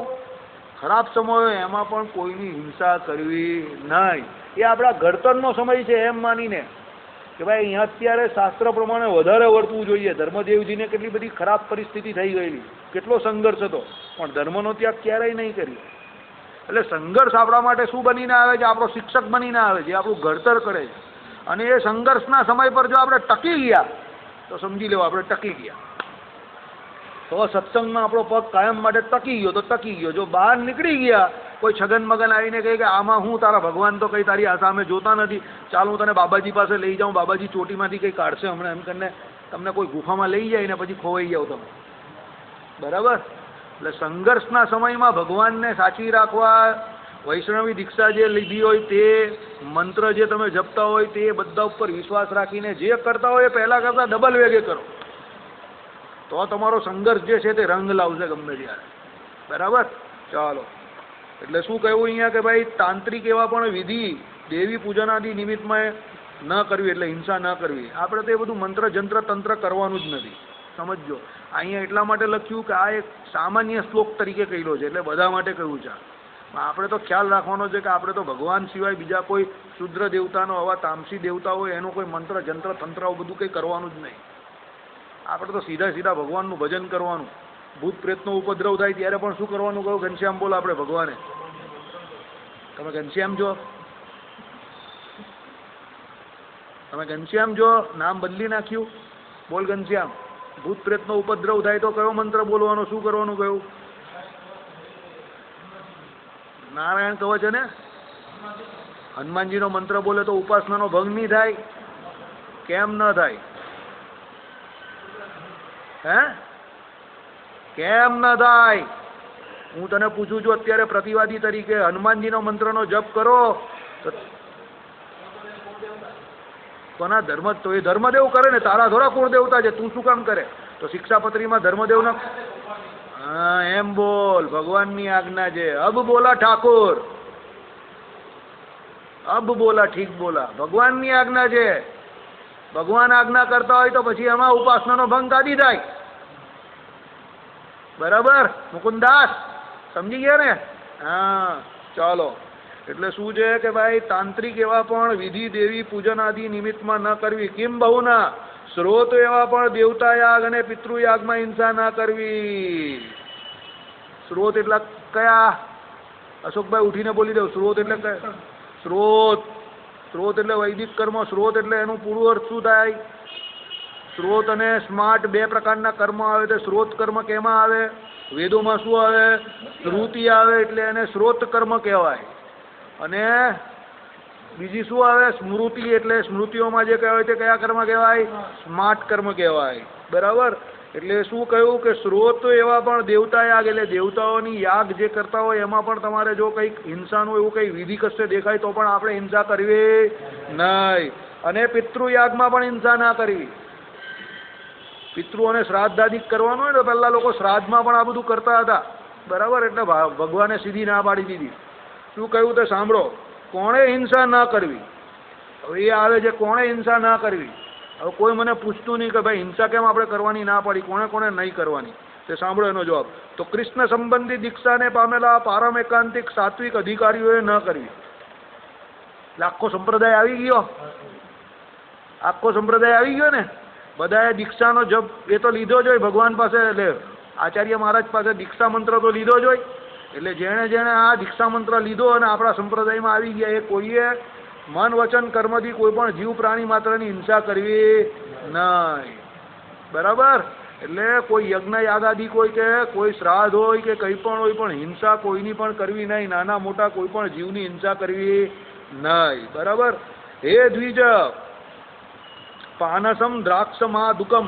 ખરાબ સમય એમાં પણ કોઈની હિંસા કરવી નહીં. એ આપણા ઘડતરનો સમય છે એમ માનીને કે ભાઈ અહીંયા અત્યારે શાસ્ત્ર પ્રમાણે વધારે વર્તવું જોઈએ. ધર્મદેવજીને કેટલી બધી ખરાબ પરિસ્થિતિ થઈ ગયેલી, કેટલો સંઘર્ષ હતો, પણ ધર્મનો ત્યાગ ક્યારેય નહીં કર્યો. એટલે સંઘર્ષ આપણા માટે શું બનીને આવે છે? આપણો શિક્ષક બનીને આવે છે, આપણું ઘડતર કરે છે. અને એ સંઘર્ષના સમય પર જો આપણે ટકી ગયા તો સમજી લેવો આપણે ટકી ગયા. તો સત્સંગમાં આપણો પગ કાયમ માટે ટકી ગયો તો ટકી ગયો. જો બહાર નીકળી ગયા, કોઈ છગન મગન આવીને કહે કે આમાં હું તારા ભગવાન તો કઈ તારી આ સામે જોતા નથી, ચાલ હું તને બાબાજી પાસે લઈ જાઉં, બાબાજી ચોટીમાંથી કંઈ કાઢશે હમણાં, એમ કરીને તમને કોઈ ગુફામાં લઈ જાય ને પછી ખોવાઈ જાવ તમે, બરાબર? એટલે સંઘર્ષના સમયમાં ભગવાનને સાચવી રાખવા, વૈષ્ણવી દીક્ષા જે લીધી હોય તે, મંત્ર જે તમે જપતા હોય તે બધા ઉપર વિશ્વાસ રાખીને જે કરતા હોય એ પહેલાં કરતાં ડબલ વેગે કરો, તો તમારો સંઘર્ષ જે છે તે રંગ લાવશે ગમે ત્યારે, બરાબર? ચાલો, એટલે શું કહેવું અહીંયા કે ભાઈ તાંત્રિક એવા પણ વિધિ દેવી પૂજન આદિ નિમિત્તમાં ન કરવી, એટલે હિંસા ન કરવી. આપણે તો એ બધું મંત્ર જંત્ર તંત્ર કરવાનું જ નથી, સમજજો. અહીંયા એટલા માટે લખ્યું કે આ એક સામાન્ય શ્લોક તરીકે કહેલો છે, એટલે બધા માટે કહ્યું છે. આપણે તો ખ્યાલ રાખવાનો છે કે આપણે તો ભગવાન સિવાય બીજા કોઈ શુદ્ર દેવતાનો, આવા તામસી દેવતા હોય એનો કોઈ મંત્ર જંત્ર તંત્ર બધું કંઈ કરવાનું જ નહીં. આપણે તો સીધા સીધા ભગવાનનું ભજન કરવાનું. ભૂત પ્રેતનો ઉપદ્રવ થાય ત્યારે પણ શું કરવાનું કહ્યું? ઘનશ્યામ બોલ આપણે ભગવાને. તમે ઘનશ્યામ જો, તમે ઘનશ્યામ જો, નામ બદલી નાખ્યું, બોલ ઘનશ્યામ. ભૂત પ્રેતનો ઉપદ્રવ થાય તો કયો મંત્ર બોલવાનો, શું કરવાનું કહ્યું? નારાયણ કહો છે ને, હનુમાનજીનો મંત્ર બોલે તો ઉપાસનાનો ભંગ નહીં થાય? કેમ ન થાય? હે? કેમ ન થાય? હું તને પૂછું છું અત્યારે પ્રતિવાદી તરીકે, હનુમાનજીનો મંત્રનો જપ કરો તો કોના ધર્મ? તો એ ધર્મદેવ કરે ને, તારા થોડા કુળ દેવતા છે, તું શું કામ કરે? તો શિક્ષાપત્રીમાં ધર્મદેવના, હા એમ બોલ, ભગવાનની આજ્ઞા છે. અબ બોલા ઠાકોર, અબ બોલા, ઠીક બોલા, ભગવાનની આજ્ઞા છે. ભગવાન આજ્ઞા કરતા હોય તો પછી એમાં ઉપાસનાનો ભંગ કાદી થાય, બરાબર? મુકુંદાસ સમજી ગયા ને? હા, ચાલો. એટલે શું છે કે ભાઈ તાંત્રિક એવા પણ વિધિ દેવી પૂજન આદિ નિમિત્તમાં ન કરવી. કિમ બહુના સ્ત્રોત એવા પણ દેવતા યાગ અને પિતૃયાગમાં હિંસા ના કરવી. સ્ત્રોત એટલે કયા? અશોકભાઈ ઉઠીને બોલી દો. સ્ત્રોત એટલે કયા? સ્ત્રોત, સ્ત્રોત એટલે વૈદિક કર્મ. સ્ત્રોત એટલે એનું પૂરું અર્થ શું થાય? સ્ત્રોત અને સ્માર્ટ બે પ્રકારના કર્મ આવે. તો સ્ત્રોત કર્મ કેમાં આવે? વેદોમાં શું આવે? શ્રુતિ આવે, એટલે એને સ્ત્રોત કર્મ કહેવાય. અને બીજી શું આવે? સ્મૃતિ, એટલે સ્મૃતિઓમાં જે કહેવાય તે કયા કર્મ કહેવાય? સ્માર્ટ કર્મ કહેવાય, બરાબર? એટલે શું કહ્યું કે સ્ત્રોત એવા પણ દેવતા યાગ, એટલે દેવતાઓની યાગ જે કરતા હોય એમાં પણ તમારે જો કંઈક હિંસાનું એવું કંઈ વિધિ કશે દેખાય તો પણ આપણે હિંસા કરવી નહીં. અને પિતૃયાગમાં પણ હિંસા ના કરવી. પિતૃઓને શ્રાદ્ધાદિક કરવાનું હોય ને, પહેલા લોકો શ્રાદ્ધમાં પણ આ બધું કરતા હતા, બરાબર? એટલે ભગવાને સીધી ના પાડી દીધી. શું કહ્યું તે સાંભળો. કોણે હિંસા ના કરવી? હવે એ આવે છે કોણે હિંસા ના કરવી. હવે કોઈ મને પૂછતું નહીં કે ભાઈ હિંસા કેમ આપણે કરવાની ના પાડી, કોણે કોણે નહીં કરવાની, તે સાંભળો એનો જવાબ. તો કૃષ્ણ સંબંધી દીક્ષાને પામેલા પારમ એકાંતિક સાત્વિક અધિકારીઓએ ન કરવી. એટલે આખો સંપ્રદાય આવી ગયો, આખો સંપ્રદાય આવી ગયો ને. બધાએ દીક્ષાનો જપ એ તો લીધો જ હોય ભગવાન પાસે, એટલે આચાર્ય મહારાજ પાસે દીક્ષા મંત્ર તો લીધો જ હોય. એટલે જેણે જેણે આ દીક્ષા મંત્ર લીધો અને આપણા સંપ્રદાયમાં આવી ગયા, એ કોઈએ મન વચન કર્મથી કોઈ પણ જીવ પ્રાણી માત્રની હિંસા કરવી નહીં. બરાબર? એટલે કોઈ યજ્ઞ યાગાદી કોઈ કે કોઈ શ્રાદ્ધ હોય કે કંઈ પણ હોય, પણ હિંસા કોઈની પણ કરવી નહીં. નાના મોટા કોઈ પણ જીવની હિંસા કરવી નહીં. બરાબર? હે દ્વિજ, પાનસમ દ્રાક્ષમાદુકમ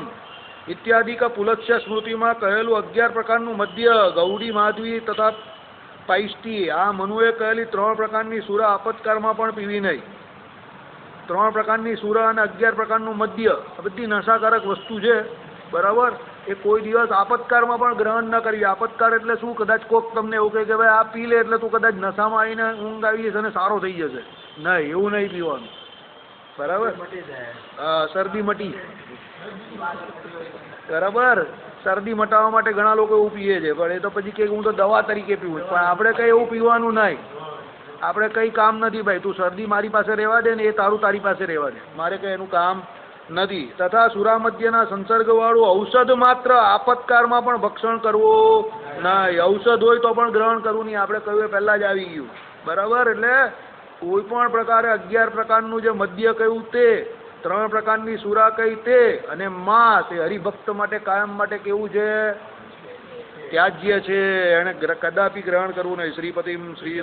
ઇત્યાદિક પુલત્સ્ય સ્મૃતિમાં કહેલું 11 પ્રકારનું મદ્ય, ગૌડી, માધવી તથા પૈષ્ટી, આ મનુએ કહેલી 3 પ્રકારની સુરા આપતકારમાં પણ પીવી નહીં. 3 પ્રકારની સુરા અને 11 પ્રકારનું મદ્ય, આ બધી નશાકારક વસ્તુ છે. બરાબર? એ કોઈ દિવસ આપતકારમાં પણ ગ્રહણ ન કરવી. આપતકાર એટલે શું? કદાચ કોક તમને એવું કહે કે ભાઈ આ પી લે એટલે તું કદાચ નશામાં આવીને ઊંઘ આવી જશે અને સારો થઈ જશે. નહીં, એવું નહીં પીવાનું. બરાબર? હા, શરદી મટી. બરાબર? શરદી મટાવવા માટે ઘણા લોકો એવું પીએ છે, પણ એ તો પછી કે હું તો દવા તરીકે પીવું. પણ આપણે કંઈ એવું પીવાનું નહીં. આપણે કંઈ કામ નથી ભાઈ. તું શરદી મારી પાસે રહેવા દે ને એ તારું તારી પાસે રહેવા દે. મારે કંઈ એનું કામ નથી. તથા સુરામદ્યના સંસર્ગવાળું ઔષધ માત્ર આપતકારમાં પણ ભક્ષણ કરવું નહીં. ઔષધ હોય તો પણ ગ્રહણ કરવું નહીં. આપણે કહ્યું એ પહેલાં જ આવી ગયું. બરાબર? એટલે કોઈ પણ પ્રકારે 11 પ્રકારનું જે મદ્ય કહ્યું તે, 3 પ્રકારની સુરા કહી તે, અને માંસ એ હરિભક્ત માટે કાયમ માટે કેવું છે? ત્યાજ્ય છે. એને કદાપી ગ્રહણ કરવું નહીં. શ્રીપતિમ શ્રી